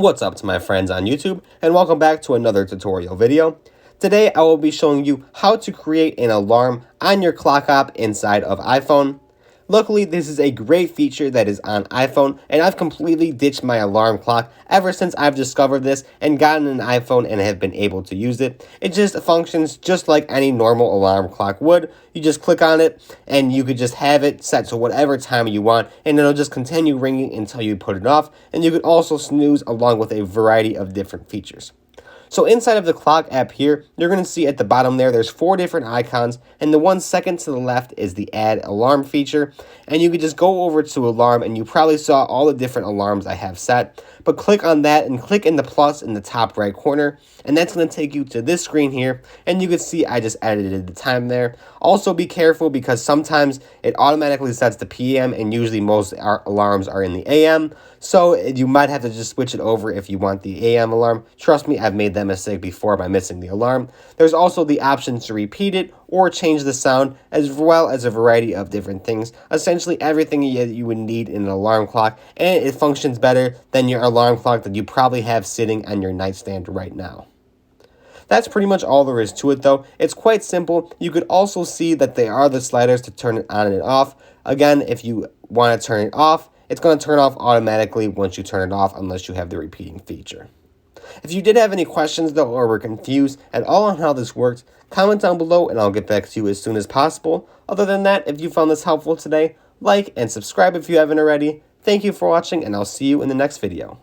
What's up to my friends on YouTube, and welcome back to another tutorial video. Today I will be showing you how to create an alarm on your clock app inside of iPhone. Luckily, this is a great feature that is on iPhone, and I've completely ditched my alarm clock ever since I've discovered this and gotten an iPhone and have been able to use it. It just functions just like any normal alarm clock would. You just click on it, and you could just have it set to whatever time you want, and it'll just continue ringing until you put it off, and you could also snooze along with a variety of different features. So inside of the clock app here, you're going to see at the bottom there's 4 different icons, and the one second to the left is the add alarm feature, and you could just go over to alarm, and you probably saw all the different alarms I have set, but click on that and click in the plus in the top right corner, and that's going to take you to this screen here, and you can see I just edited the time there. Also be careful because sometimes it automatically sets the PM, and usually most alarms are in the AM, so you might have to just switch it over if you want the AM alarm. Trust me, I've made that mistake before by missing the alarm. There's also the option to repeat it or change the sound, as well as a variety of different things. Essentially everything you would need in an alarm clock, and it functions better than your alarm clock that you probably have sitting on your nightstand right now. That's pretty much all there is to it though. It's quite simple. You could also see that there are the sliders to turn it on and off. Again, if you want to turn it off, it's going to turn off automatically once you turn it off unless you have the repeating feature. If you did have any questions though, or were confused at all on how this works, comment down below and I'll get back to you as soon as possible. Other than that, if you found this helpful today, like and subscribe if you haven't already. Thank you for watching, and I'll see you in the next video.